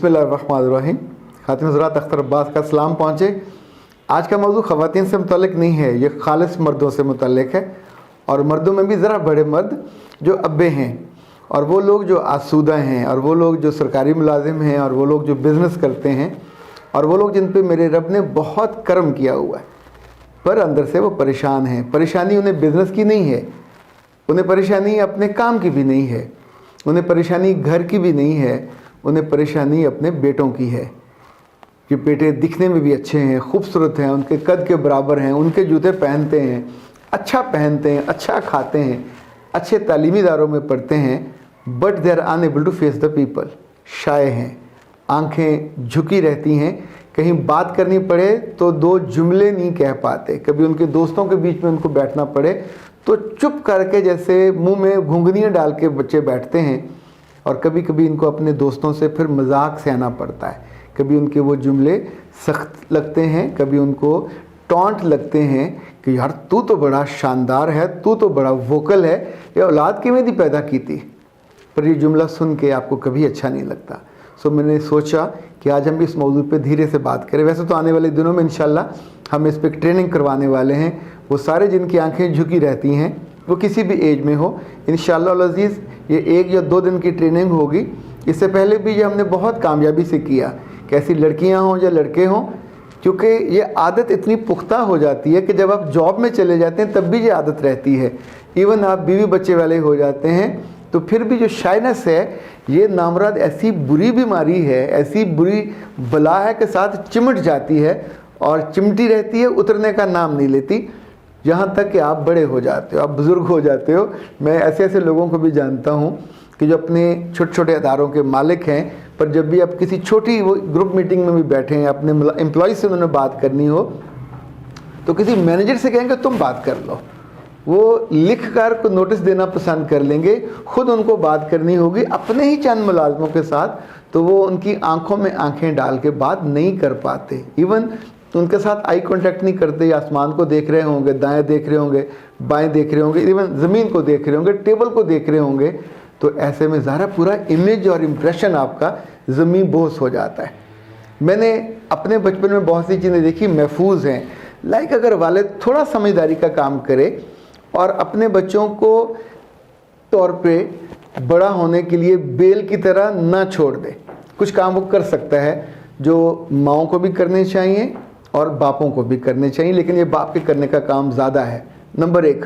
बिस्मिल्लाहिर्रहमानिर्रहीम। खातिन हज़रात, अख्तर अब्बास का सलाम पहुँचे। आज का मौजू ख़वातीन से मुतल्लिक़ नहीं है, ये खालिस मर्दों से मुतल्लिक़ है। और मर्दों में भी ज़रा बड़े मर्द जो अब्बे हैं, और वो लोग जो आसूदा हैं, और वो लोग जो सरकारी मुलाजिम हैं, और वो लोग जो बिज़नेस करते हैं, और वो लोग जिन पे मेरे रब ने बहुत करम किया हुआ है, पर अंदर से वो परेशान हैं। परेशानी उन्हें बिज़नेस की नहीं है, उन्हें परेशानी अपने काम की भी नहीं है, उन्हें परेशानी घर की भी नहीं है, उन्हें परेशानी अपने बेटों की है कि बेटे दिखने में भी अच्छे हैं, खूबसूरत हैं, उनके कद के बराबर हैं, उनके जूते पहनते हैं, अच्छा पहनते हैं, अच्छा खाते हैं, अच्छे तालीमी इदारों में पढ़ते हैं, but they are unable to face the people. Shy हैं, आंखें झुकी रहती हैं, कहीं बात करनी पड़े तो दो जुमले नहीं कह पाते। कभी उनके दोस्तों के बीच में उनको बैठना पड़े तो चुप करके जैसे मुंह में घुंघनियाँ डाल के बच्चे बैठते हैं। और कभी कभी इनको अपने दोस्तों से फिर मजाक सहना पड़ता है। कभी उनके वो जुमले सख्त लगते हैं, कभी उनको टॉन्ट लगते हैं कि यार तू तो बड़ा शानदार है, तू तो बड़ा वोकल है, ये औलाद किवें दी पैदा की थी। पर ये जुमला सुन के आपको कभी अच्छा नहीं लगता। सो मैंने सोचा कि आज हम इस मौजू पे धीरे से बात करें। वैसे तो आने वाले दिनों में इंशाल्लाह हम इस पर ट्रेनिंग करवाने वाले हैं। वो सारे जिनकी आंखें झुकी रहती हैं, वो किसी भी एज में हो, इंशाल्लाह अज़ीज़ ये 1 या 2 दिन की ट्रेनिंग होगी। इससे पहले भी ये हमने बहुत कामयाबी से किया, कैसी लड़कियां हों या लड़के हों, क्योंकि ये आदत इतनी पुख्ता हो जाती है कि जब आप जॉब में चले जाते हैं तब भी ये आदत रहती है। इवन आप बीवी बच्चे वाले हो जाते हैं तो फिर भी जो शाइनेस है, ये नामराद ऐसी बुरी बीमारी है, ऐसी बुरी बला है कि साथ चिमट जाती है और चिमटी रहती है, उतरने का नाम नहीं लेती, यहाँ तक कि आप बड़े हो जाते हो, आप बुज़ुर्ग हो जाते हो। मैं ऐसे ऐसे लोगों को भी जानता हूँ कि जो अपने छोटे छोटे अदारों के मालिक हैं, पर जब भी आप किसी छोटी वो ग्रुप मीटिंग में भी बैठे हैं, अपने एम्प्लॉय से उन्होंने बात करनी हो तो किसी मैनेजर से कहेंगे तुम बात कर लो, वो लिख कर को नोटिस देना पसंद कर लेंगे। खुद उनको बात करनी होगी अपने ही चंद मुलाजमों के साथ, तो वो उनकी आंखों में आंखें डाल के बात नहीं कर पाते। इवन उनके साथ आई कांटेक्ट नहीं करते, आसमान को देख रहे होंगे, दाएं देख रहे होंगे, बाएं देख रहे होंगे, इवन ज़मीन को देख रहे होंगे, टेबल को देख रहे होंगे। तो ऐसे में ज़रा पूरा इमेज और इम्प्रेशन आपका ज़मीन बोस हो जाता है। मैंने अपने बचपन में बहुत सी चीज़ें देखी महफूज हैं। लाइक अगर वालिद थोड़ा समझदारी का काम करे और अपने बच्चों को तौर पे बड़ा होने के लिए बेल की तरह ना छोड़ दे, कुछ काम वो कर सकता है जो माँओं को भी करने चाहिए और बापों को भी करने चाहिए, लेकिन ये बाप के करने का काम ज़्यादा है। नंबर 1,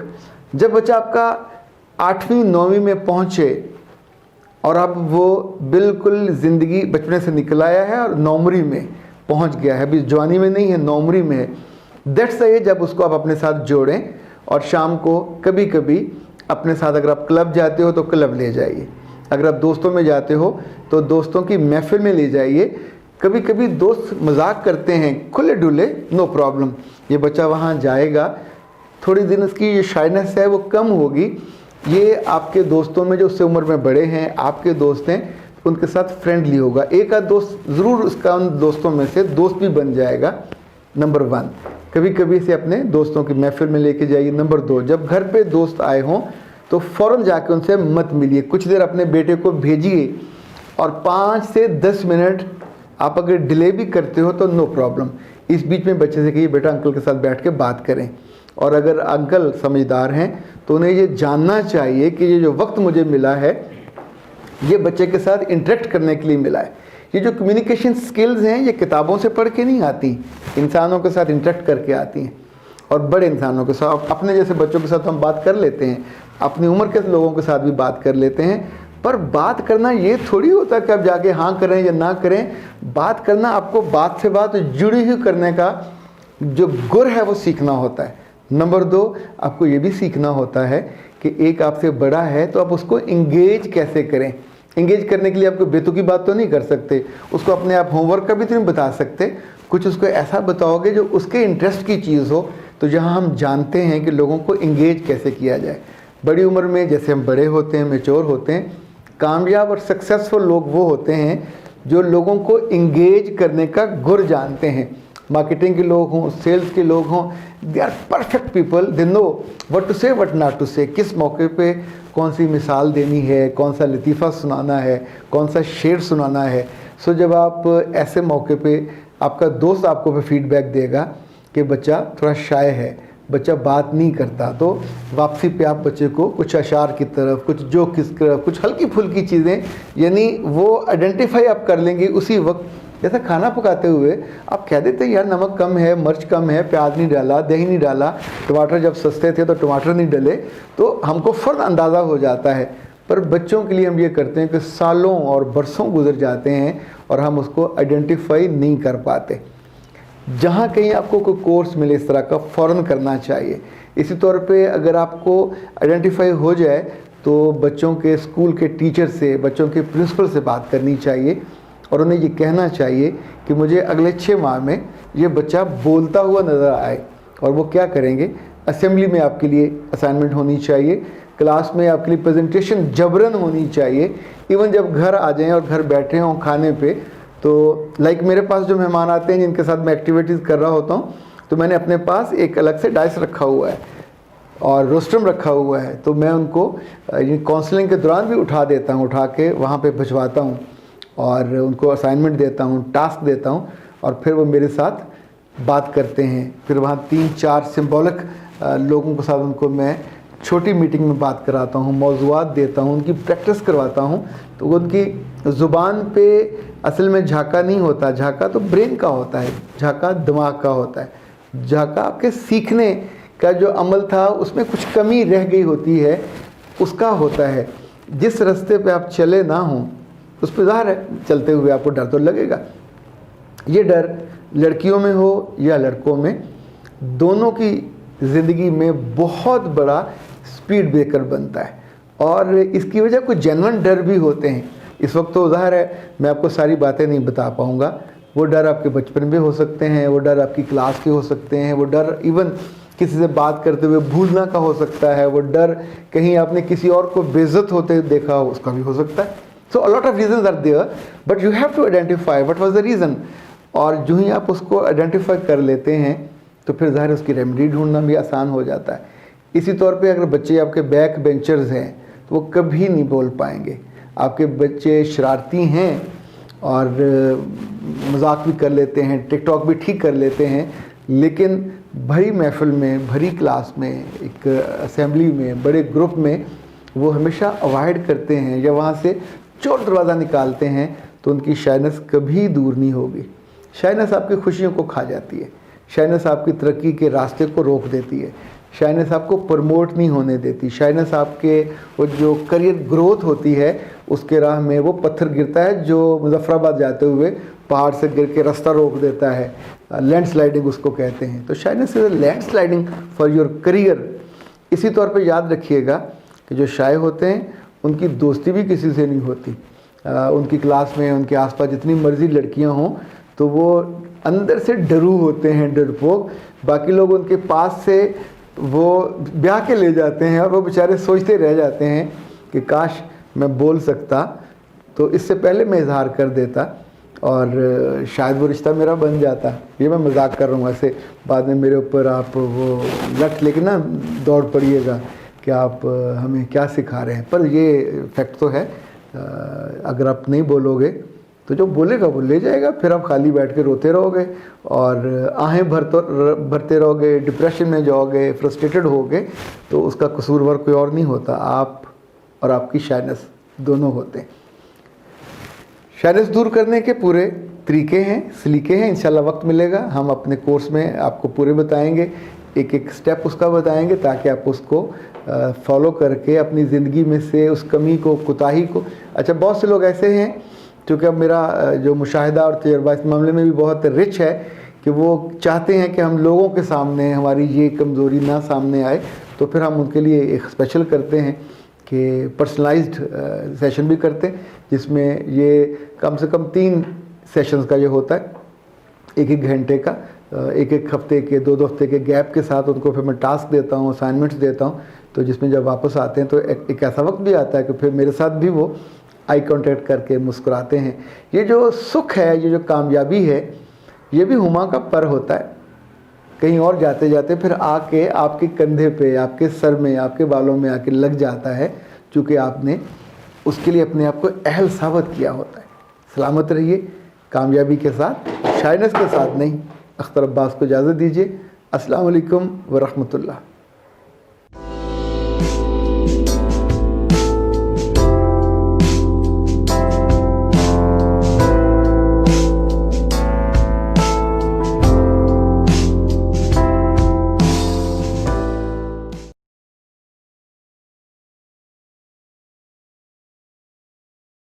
जब बच्चा आपका 8वीं 9वीं में पहुँचे और अब वो बिल्कुल ज़िंदगी बचपने से निकल आया है और नौमरी में पहुँच गया है, अभी जवानी में नहीं है, नौमरी में है, दैट्स ये जब उसको आप अपने साथ जोड़ें और शाम को कभी कभी अपने साथ, अगर आप क्लब जाते हो तो क्लब ले जाइए, अगर आप दोस्तों में जाते हो तो दोस्तों की महफिल में ले जाइए। कभी कभी दोस्त मजाक करते हैं, खुले डुले, नो प्रॉब्लम, ये बच्चा वहाँ जाएगा, थोड़ी दिन उसकी ये शाइनेस है वो कम होगी। ये आपके दोस्तों में जो उससे उम्र में बड़े हैं, आपके दोस्त हैं, उनके साथ फ्रेंडली होगा, एक आध दोस्त ज़रूर उसका उन दोस्तों में से दोस्त भी बन जाएगा। नंबर 1, कभी कभी से अपने दोस्तों की महफिल में लेके जाइए। नंबर 2, जब घर पे दोस्त आए हों तो फ़ौरन जाके उनसे मत मिलिए, कुछ देर अपने बेटे को भेजिए और 5 से 10 मिनट आप अगर डिले भी करते हो तो नो प्रॉब्लम। इस बीच में बच्चे से कहिए बेटा अंकल के साथ बैठ के बात करें, और अगर अंकल समझदार हैं तो उन्हें ये जानना चाहिए कि ये जो वक्त मुझे मिला है ये बच्चे के साथ इंटरेक्ट करने के लिए मिला है। ये जो कम्युनिकेशन स्किल्स हैं ये किताबों से पढ़ के नहीं आती, इंसानों के साथ इंटरेक्ट करके आती हैं। और बड़े इंसानों के साथ, अपने जैसे बच्चों के साथ हम बात कर लेते हैं, अपनी उम्र के लोगों के साथ भी बात कर लेते हैं, पर बात करना ये थोड़ी होता कि आप जाके हाँ करें या ना करें। बात करना आपको बात से बात जुड़ी हुई करने का जो गुर है वो सीखना होता है। नंबर 2, आपको ये भी सीखना होता है कि एक आपसे बड़ा है तो आप उसको इंगेज कैसे करें। इंगेज करने के लिए आपको बेतुकी बात तो नहीं कर सकते, उसको अपने आप होमवर्क का भी तो नहीं बता सकते, कुछ उसको ऐसा बताओगे जो उसके इंटरेस्ट की चीज़ हो। तो जहाँ हम जानते हैं कि लोगों को इंगेज कैसे किया जाए। बड़ी उम्र में जैसे हम बड़े होते हैं, मैच्योर होते हैं, कामयाब और सक्सेसफुल लोग वो होते हैं जो लोगों को इंगेज करने का गुर जानते हैं। मार्केटिंग के लोग हों, सेल्स के लोग हों, they are perfect people, they know what to say what not to say, किस मौके पे कौन सी मिसाल देनी है, कौन सा लतीफ़ा सुनाना है, कौन सा शेर सुनाना है। सो जब आप ऐसे मौके पे आपका दोस्त आपको फिर फीडबैक देगा कि बच्चा थोड़ा शाय है, बच्चा बात नहीं करता, तो वापसी पे आप बच्चे को कुछ अशार की तरफ, कुछ जोक की तरफ, कुछ हल्की फुल्की चीज़ें, यानी वो आइडेंटिफाई आप कर लेंगे उसी वक्त। जैसा खाना पकाते हुए आप कह देते हैं यार नमक कम है, मिर्च कम है, प्याज नहीं डाला, दही नहीं डाला, टमाटर जब सस्ते थे तो टमाटर नहीं डले, तो हमको फ़ौरन अंदाज़ा हो जाता है। पर बच्चों के लिए हम ये करते हैं कि सालों और बरसों गुजर जाते हैं और हम उसको आइडेंटिफाई नहीं कर पाते। जहाँ कहीं आपको कोई कोर्स मिले इस तरह का, फ़ौरन करना चाहिए। इसी तौर पे अगर आपको आइडेंटिफाई हो जाए तो बच्चों के स्कूल के टीचर से, बच्चों के प्रिंसिपल से बात करनी चाहिए और उन्हें ये कहना चाहिए कि मुझे अगले 6 माह में ये बच्चा बोलता हुआ नज़र आए। और वो क्या करेंगे, असेंबली में आपके लिए असाइनमेंट होनी चाहिए, क्लास में आपके लिए प्रेजेंटेशन जबरन होनी चाहिए, इवन जब घर आ जाएं और घर बैठे हों खाने पे, तो लाइक मेरे पास जो मेहमान आते हैं जिनके साथ मैं एक्टिविटीज़ कर रहा होता हूँ, तो मैंने अपने पास एक अलग से डाइस रखा हुआ है और रोस्ट्रम रखा हुआ है, तो मैं उनको काउंसलिंग के दौरान भी उठा देता हूँ, उठा के वहाँ पे भिजवाता हूँ और उनको असाइनमेंट देता हूँ, टास्क देता हूँ और फिर वो मेरे साथ बात करते हैं। फिर वहाँ 3-4 सिंबॉलिक लोगों के साथ उनको मैं छोटी मीटिंग में बात कराता हूँ, मौज़ूआत देता हूँ, उनकी प्रैक्टिस करवाता हूँ। तो उनकी ज़ुबान पे असल में झाका नहीं होता, झाका तो ब्रेन का होता है, झाका दिमाग का होता है। झाका आपके सीखने का जो अमल था उसमें कुछ कमी रह गई होती है, उसका होता है। जिस रास्ते पे आप चले ना हों उस पर ज़ाहिर है चलते हुए आपको डर तो लगेगा। ये डर लड़कियों में हो या लड़कों में, दोनों की ज़िंदगी में बहुत बड़ा स्पीड ब्रेकर बनता है और इसकी वजह कुछ जेन्युइन डर भी होते हैं। इस वक्त तो ज़ाहिर है मैं आपको सारी बातें नहीं बता पाऊँगा। वो डर आपके बचपन में हो सकते हैं, वो डर आपकी क्लास के हो सकते हैं, वो डर इवन किसी से बात करते हुए भूलना का हो सकता है, वो डर कहीं आपने किसी और को बेइज्जत होते देखा हो उसका भी हो सकता है। So a lot of reasons are there but you have to identify what was the reason. और जो ही आप उसको आइडेंटिफाई कर लेते हैं तो फिर ज़ाहिर उसकी रेमेडी ढूंढना भी आसान हो जाता है। इसी तौर पे अगर बच्चे आपके बैक बेंचर्स हैं तो वो कभी नहीं बोल पाएंगे। आपके बच्चे शरारती हैं और मजाक भी कर लेते हैं, टिकटॉक भी ठीक कर लेते हैं, लेकिन भरी महफिल में, भरी क्लास में, एक असेंबली में, बड़े ग्रुप में वो हमेशा अवॉइड करते हैं या वहाँ से चोर दरवाज़ा निकालते हैं, तो उनकी शाइनेस कभी दूर नहीं होगी। शाइनेस आपकी खुशियों को खा जाती है, शाइनेस आपकी तरक्की के रास्ते को रोक देती है, शाइनेस आपको प्रमोट नहीं होने देती, शाइनेस आपके वो जो करियर ग्रोथ होती है उसके राह में वो पत्थर गिरता है जो मुजफ्फराबाद जाते हुए पहाड़ से गिर के रास्ता रोक देता है। लैंड स्लाइडिंग उसको कहते हैं। तो shyness is a land sliding for your career. इसी तौर पे याद रखिएगा कि जो शाय होते हैं उनकी दोस्ती भी किसी से नहीं होती। उनकी क्लास में, उनके आसपास जितनी मर्जी लड़कियां हों तो वो अंदर से डरू होते हैं, डरपोक। बाकी लोग उनके पास से वो ब्याह के ले जाते हैं और वो बेचारे सोचते रह जाते हैं कि काश मैं बोल सकता तो इससे पहले मैं इजहार कर देता और शायद वो रिश्ता मेरा बन जाता। ये मैं मजाक कर रहा हूँ, ऐसे बाद में मेरे ऊपर आप वो लट लेके ना दौड़ पड़िएगा कि आप हमें क्या सिखा रहे हैं। पर ये फैक्ट तो है, अगर आप नहीं बोलोगे तो जो बोलेगा वो ले जाएगा, फिर आप खाली बैठ के रोते रहोगे और आहें भरते रहोगे, डिप्रेशन में जाओगे, फ्रस्ट्रेटेड होगे। तो उसका कसूरवार कोई और नहीं होता, आप और आपकी शाइनेस दोनों होते हैं। शाइनेस दूर करने के पूरे तरीके हैं, सलीके हैं। इंशाल्लाह वक्त मिलेगा हम अपने कोर्स में आपको पूरे बताएंगे, एक एक स्टेप उसका बताएंगे ताकि आप उसको फॉलो करके अपनी ज़िंदगी में से उस कमी को, कोताही को। अच्छा, बहुत से लोग ऐसे हैं क्योंकि अब मेरा जो मुशाहिदा और तजुर्बा इस मामले में भी बहुत रिच है कि वो चाहते हैं कि हम लोगों के सामने हमारी ये कमज़ोरी ना सामने आए, तो फिर हम उनके लिए एक स्पेशल करते हैं कि पर्सनलाइज्ड सेशन भी करते हैं, जिसमें ये कम से कम 3 सेशंस का ये होता है, 1-1 घंटे का, 1-1 हफ्ते के, 2-2 हफ्ते के गैप के साथ उनको फिर मैं टास्क देता हूँ, असाइनमेंट्स देता हूँ। तो जिसमें जब वापस आते हैं तो एक ऐसा वक्त भी आता है कि फिर मेरे साथ भी वो आई कांटेक्ट करके मुस्कुराते हैं। ये जो सुख है, ये जो कामयाबी है, ये भी हुमा का पर होता है। कहीं और जाते जाते फिर आके आपके कंधे पे, आपके सर में, आपके बालों में आके लग जाता है, चूँकि आपने उसके लिए अपने आप को अहल साबित किया होता है। सलामत रहिए, कामयाबी के साथ, शाइनेस के साथ नहीं। अख्तर अब्बास को इजाज़त दीजिए। अस्सलाम वालेकुम व रहमतुल्लाह।